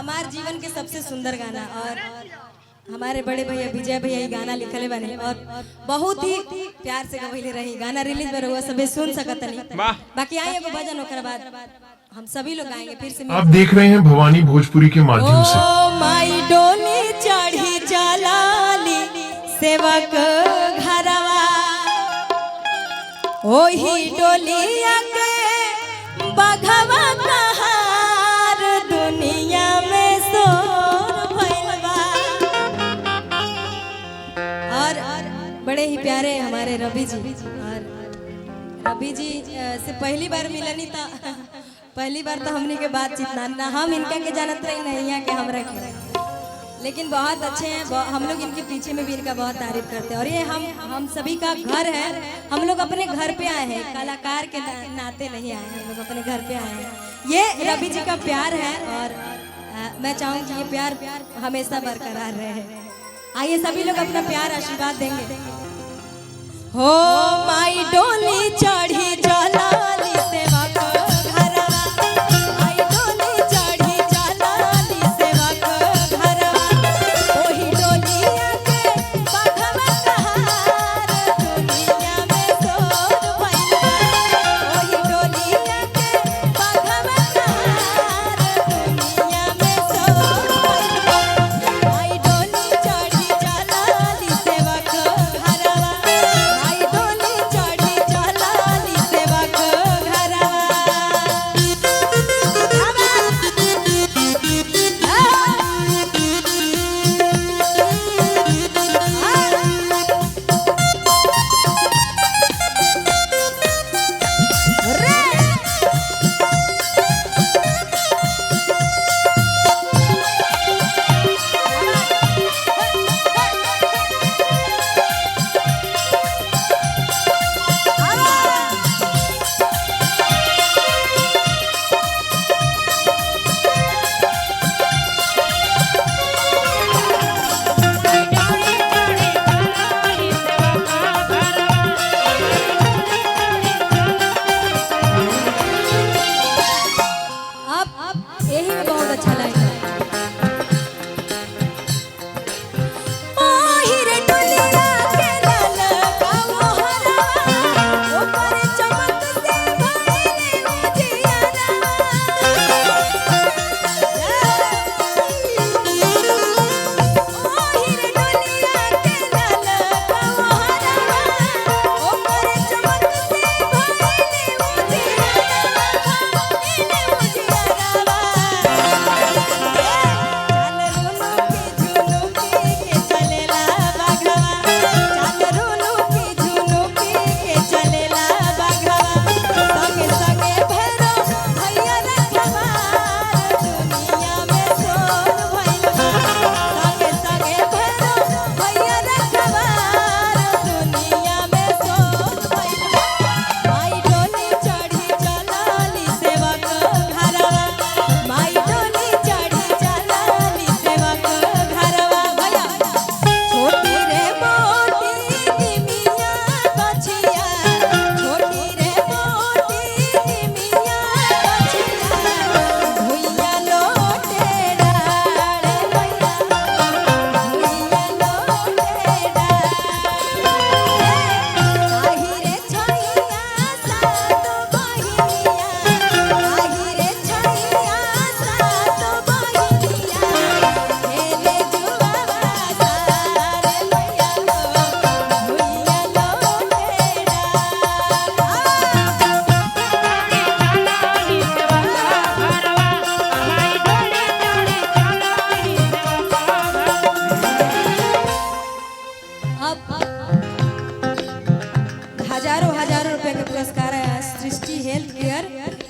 हमारे जीवन के सबसे सुंदर गाना और हमारे बड़े भैया विजय भैया ये गाना लिखले बने और बहुत ही प्यार से गवैले रही। गाना रिलीज में रहुआ सबे सुन सकत नहीं। बाकी आए एगो भजन ओकर बाद हम सभी लोग गाएंगे फिर से। आप देख रहे हैं भवानी भोजपुरी के माध्यम से। ओ माई डोली चढ़ी जलाली सेवक घरवा ओही डोलिया के बघवा कहार दुनिया में शोर भइल बा। और बड़े ही प्यारे हमारे रवि जी और रवि जी से पहली बार मिलनी था। पहली बार तो हमने के बातचीत ना हम इनका के जानत रही नहीं है कि हम रखे, लेकिन बहुत अच्छे हैं। हम लोग इनके पीछे में भी इनका बहुत तारीफ करते हैं। और ये हम सभी का घर है। हम लोग अपने घर पे आए हैं, कलाकार के नाते नहीं आए हैं, हम लोग अपने घर पे आए हैं। ये रवि जी का प्यार है और मैं चाहूँगी ये प्यार हमेशा बरकरार रहे। आइए सभी लोग अपना प्यार आशीर्वाद देंगे। हो माई डोली चढ़ी जलाली सेवा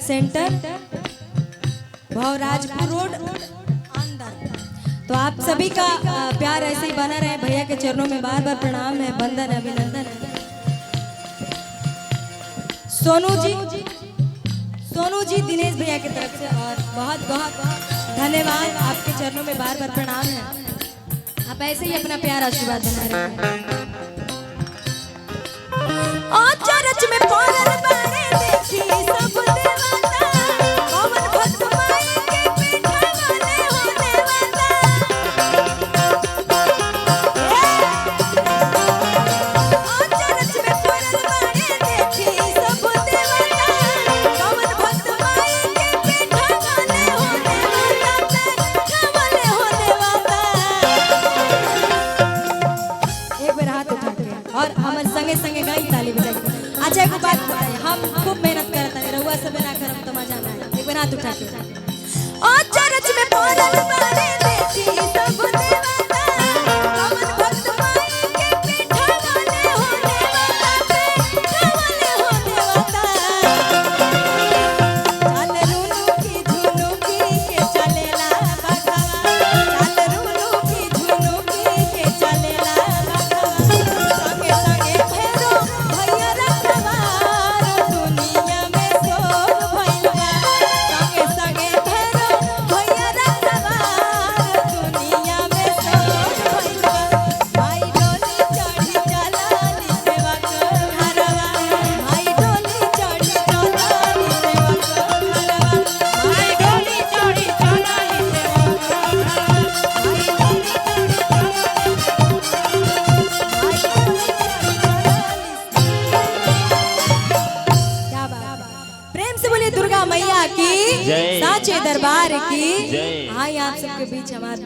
सेंटर भवराजपुर रोड अंदर। तो आप सभी का प्यार ऐसे ही बना रहे। भैया के चरणों में बार बार प्रणाम है, वंदन है, अभिनंदन है। सोनू जी दिनेश भैया की तरफ से और बहुत बहुत धन्यवाद। आपके चरणों में बार बार प्रणाम है। आप ऐसे ही अपना प्यार आशीर्वाद बना रहे हैं। चरच में पागल बने देखी सब देवता, पवन भक्त माई के पीठा वाले होने हाथ उठा के ओ चरच में पड़ल बारे देखी सब देवता कमन भक्त माई के पीठा वाले हो देवता पीठा वाले हो देवता चल रूनू की झुनू की के चलेला बघवा चल रूनू की झुनू की के चलेला बघवा संगे संगे फेरो भैया रखवार दुनिया में शोर भइल बा संगे संगे फेरो भैया रखवार दुनिया में शोर भइल बा भाई डोली चढ़ी चलाली सेवा कर घरवा भाई डोली चढ़ी चलाली सेवा कर घरवा भाई डोली चढ़ी चलाली सेवा कर क्या बात है। प्रेम से बोलिए दुर्गा मैया की जय। साचे दरबार की जय। आई आप सबके बीच हमारे